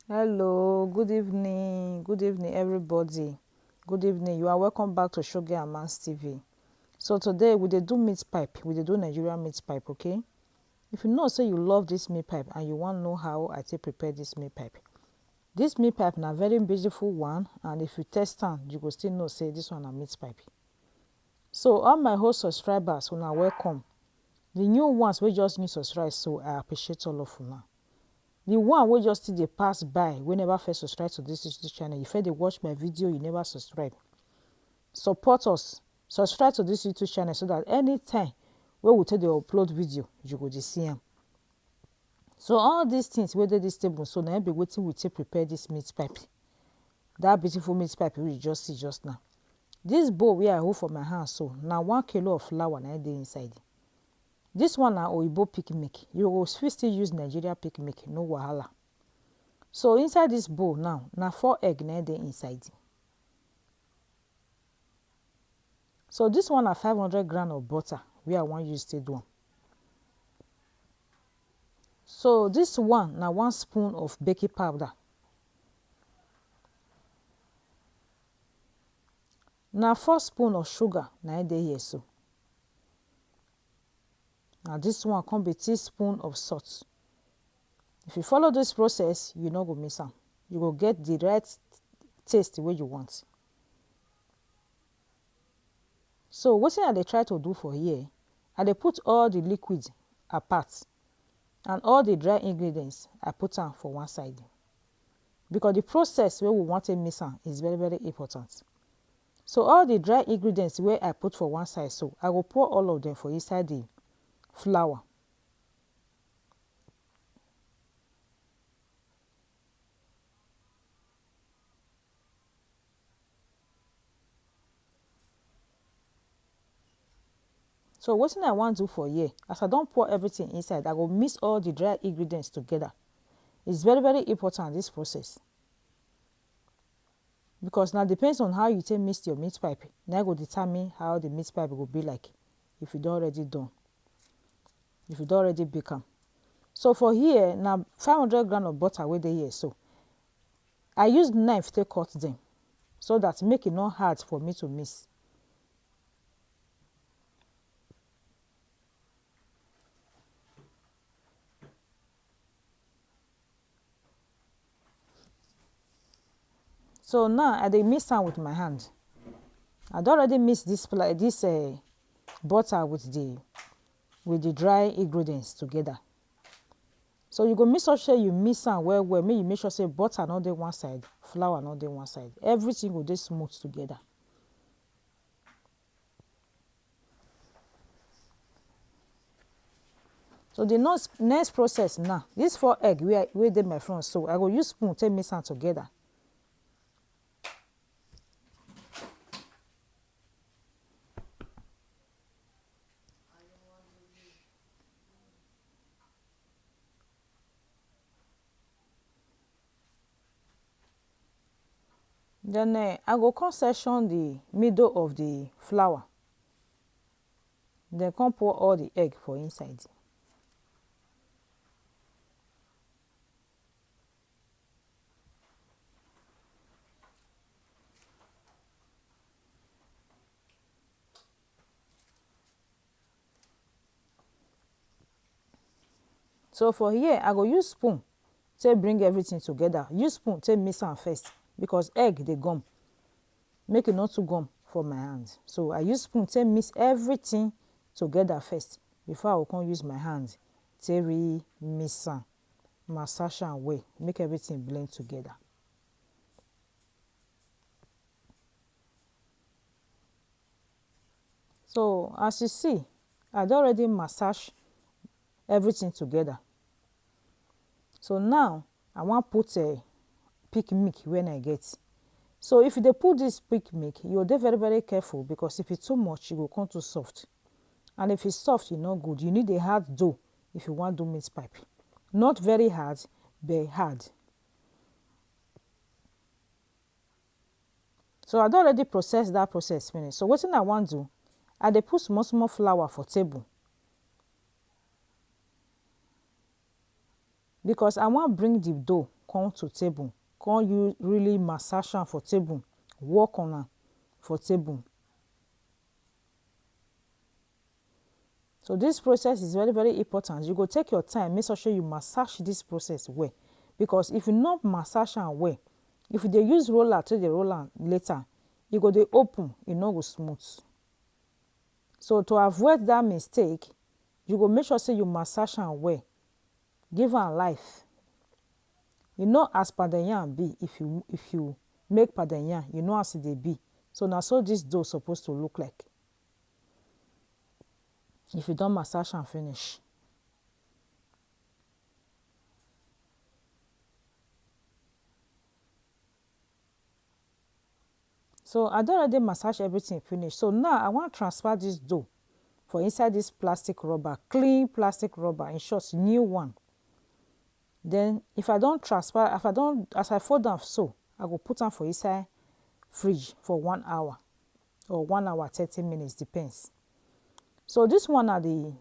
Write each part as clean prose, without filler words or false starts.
Hello, good evening, everybody. Good evening. You are welcome back to Sugar and Mans TV. So today we dey do meat pipe. We dey do Nigerian meat pipe, okay? If you know say you love this meat pipe and you wan know how I take prepare this meat pipe. This meat pipe na very beautiful one, and if you test am, you go still know say this one na meat pipe. So all my whole subscribers, una welcome. The new ones wey just new subscribe, so I appreciate all of una. The one wey just still dey pass by, wey never first subscribe to this YouTube channel, you first dey watch my video, you never subscribe. Support us, subscribe to this YouTube channel so that anytime wey we take dey upload video, you go dey see am. So all these things wey dey this table, so na be wetin we take prepare this meat pipe. That beautiful meat pipe wey you just see just now. This bowl wey I hold for my hand so, na 1 kilo of flour na dey inside. This one na oyibo picnic. You go fit still use Nigeria picnic, no wahala. So inside this bowl now, na 4 egg na dey inside. So this one na 500 gram of butter wey I wan use take do am. So this one na 1 spoon of baking powder. Na 4 spoon of sugar na dey here so. Now this one come be teaspoon of salt. If you follow this process, you no go miss am. You go get the right taste wey you want. So wetin I dey try to do for here, I dey put all the liquid apart, and all the dry ingredients, I put am for one side. Because the process wey we want to mix am is very very important. So all the dry ingredients wey I put for one side, so I go pour all of them for inside the flour. So wetin I wan do for here, as I don pour everything inside, I go mix all the dry ingredients together. It's very very important, this process. Because now depends on how you take mix your meat pipe, na go determine how the meat pipe go be like if you don already done. If you don already bake am. So for here, na 500 gram of butter wey dey here so. I use knife take cut them so that make e no hard for me to mix. So now I dey mix am with my hand. I don already mix this butter with the dry ingredients together. So you go make sure say you mix am well well. Make you make sure say butter no dey one side, flour no dey one side. Everything go dey smooth together. So the next process now, this 4 egg wey dey my front, so I go use spoon take mix am together. Then I go come section the middle of the flour. Then come pour all the egg for inside. So for here, I go use spoon take bring everything together. Use spoon take mix am first, because egg dey gum. Make it not too gum for my hand. So I use spoon take mix everything together first before I will come use my hand take mix am, massage am well, make everything blend together. So as you see, I don already massage everything together. So now I wan put a pick milk when I get. So if you dey put this pick milk, you go dey very very careful, because if it's too much, e go come too soft. And if it's soft, e no good. You need a hard dough if you wan do meat pipe. Not very hard, but hard. So I don already process that process finish. So wetin I wan do, I dey put small small flour for table. because I wan bring the dough come to table, come you really massage am for table, work on am for table. So this process is very very important. You go take your time, make sure you massage this process well, because if you no massage am well, if you dey use roller take dey roll am later, e go dey open, e no go smooth. So to avoid that mistake, you go make sure say you massage am well, give am life. You know as pounded yam be, if you make pounded yam, you know as e dey be. So na so this dough suppose to look like if you don massage am finish. So I don already massage everything finish. So now I wan transfer this dough for inside this plastic rubber, clean plastic rubber, in short new one. Then if I don transfer, as I fold am so, I go put am for inside fridge for 1 hour or 1 hour 30 minutes, depends. So this one are the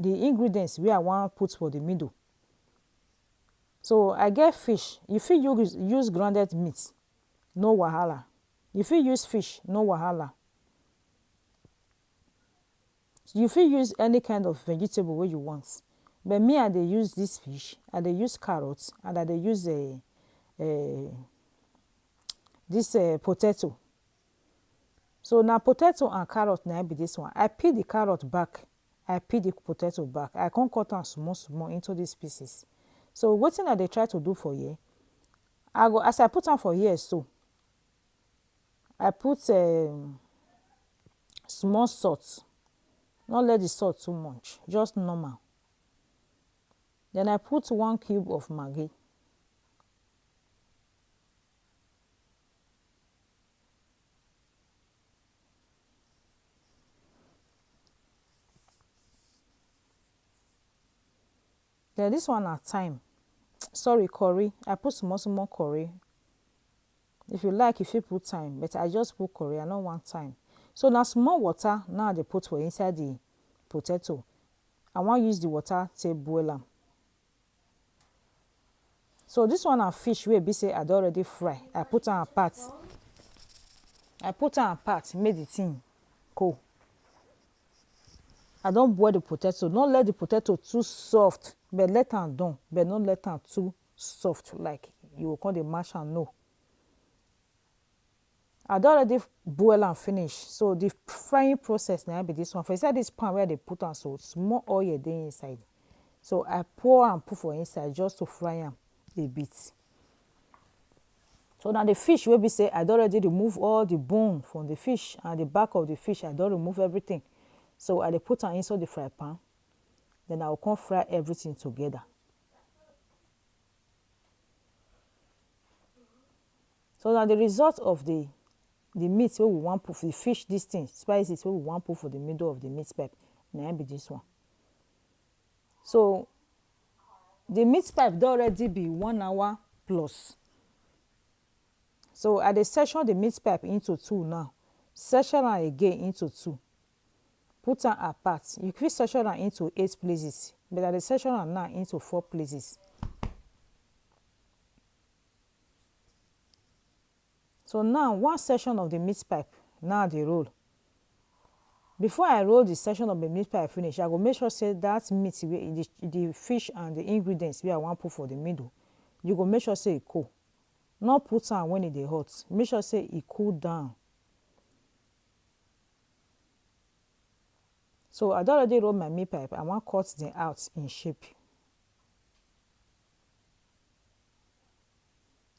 ingredients wey I wan put for the middle. So I get fish. You fit use grounded meat, no wahala. You fit use fish, no wahala. You fit use any kind of vegetable wey you want. But me, I dey use this fish, I dey use carrots, and I dey use this potato. So na potato and carrot na be this one. I peel the carrot back, I peel the potato back. I come cut am small small into these pieces. So wetin I dey try to do for here, as I put am for here so, I put small salt. Not let the salt too much, just normal. Then I put 1 cube of Maggi. Then this one na thyme. Sorry, curry. I put small curry. If you like, you fit put thyme, but I just put curry. I no want thyme. So na small water now I dey put for inside the potato. I wan use the water take boil am. So this one na fish wey be say I don already fry. I put am apart. Make the thing cold. I don boil the potato. No let the potato too soft, but let am done, but no let am too soft like you go come dey mash am, no. I don already boil am finish. So the frying process na be this one. For inside this pan where I dey put am, so small oil dey inside. So I pour am put for inside just to fry am a bit. So now the fish wey be say I don already remove all the bone from the fish and the back of the fish. I don remove everything. So I dey put am inside the fry pan. Then I will come fry everything together. So now the result of the meat wey we wan put for the fish, this thing, spices wey we wan put for the middle of the meat pipe, na be this one. So the meat pipe don already be 1 hour plus. So I dey section the meat pipe into 2 now. Section am again into 2. Put am apart. You fit section am into 8 places, but I dey section am now into 4 places. So now one section of the meat pipe now dey roll. Before I roll the section of the meat pipe finish, I go make sure say that meat, the fish and the ingredients wey I wan put for the middle, you go make sure say e cool. Not put am when e dey hot. Make sure say e cool down. So I don already roll my meat pipe. I wan cut them out in shape.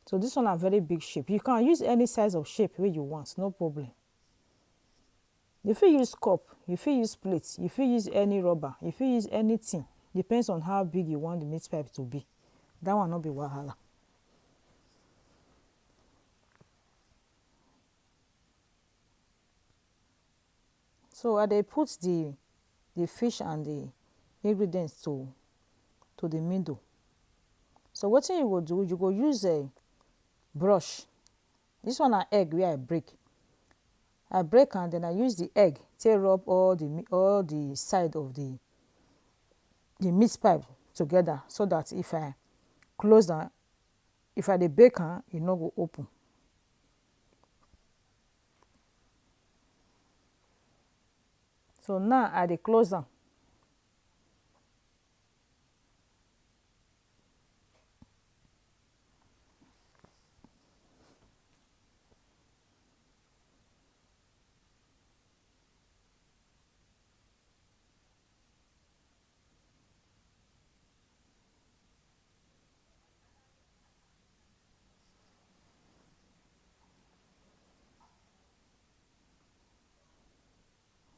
So this one a very big shape. You can use any size of shape wey you want, no problem. You fit use cup, you fit use plate, you fit use any rubber, you fit use anything. Depends on how big you want the meat pipe to be. That one no be wahala. So I dey put the fish and the ingredients to the middle. So wetin you go do, you go use a brush. This one na egg wey I break. I break am, then I use the egg take rub all the side of the meat pipe together, so that if I close am. If I dey bake am, e no go open. So now I dey close am.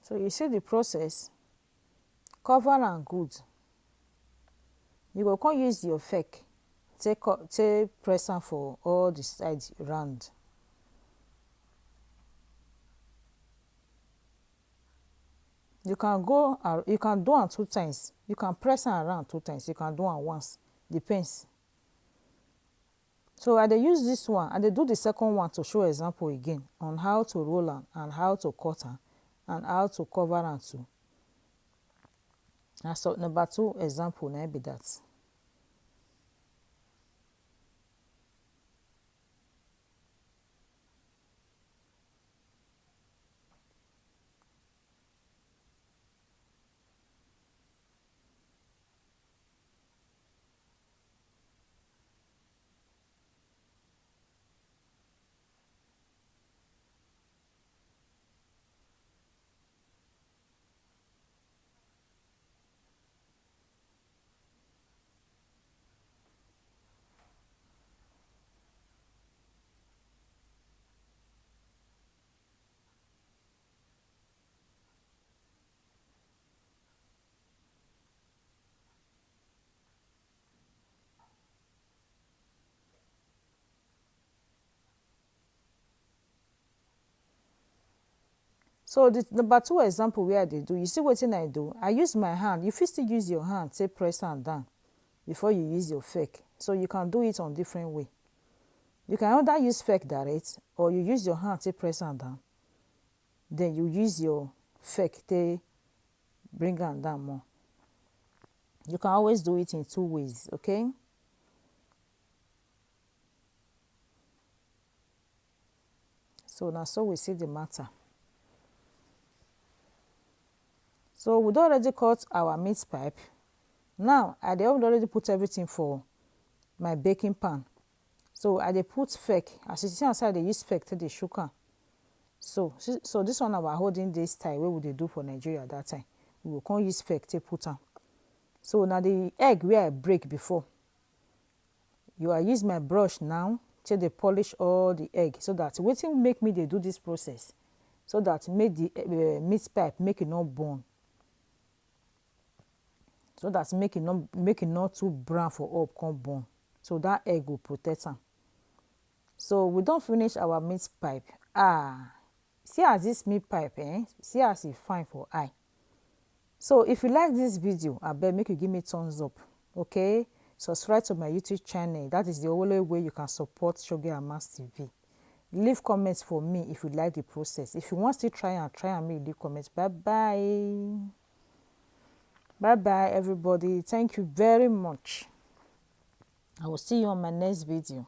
So you see the process, cover am good. You go come use your fork take press am for all the sides round. You can do am 2 times. You can press am around 2 times. You can do am once. Depends. So I dey use this one. I dey do the second one to show example again on how to roll am and how to cut am and how to cover am too. Na so number 2 example na be that. So the number 2 example wey I dey do, you see wetin I do? I use my hand. You fit still use your hand take press am down before you use your fork. So you can do it on different way. You can either use fork direct or you use your hand take press am down. Then you use your fork take bring am down more. You can always do it in 2 ways, okay? So na so we see the matter. So we don already cut our meat pipe. Now I dey already put everything for my baking pan. So I dey put fork. As you see am, I dey use fork take dey chook am. So this one na our holding day style wey we dey do for Nigeria that time. We go come use fork take put am. So na the egg wey I break before. I use my brush now take dey polish all the egg so that wetin make me dey do this process so that make the meat pipe make e no burn. So that make e not too brown for up come burn. So that egg go protect am. So we don finish our meat pipe. See as this meat pipe see as e fine for eye. So if you like this video, abeg make you give me thumbs up, okay? Subscribe to my YouTube channel. That is the only way you can support Shoge and Mass TV. Leave comments for me if you like the process. If you want to try and make leave comments. Bye-bye. Bye-bye, everybody. Thank you very much. I will see you on my next video.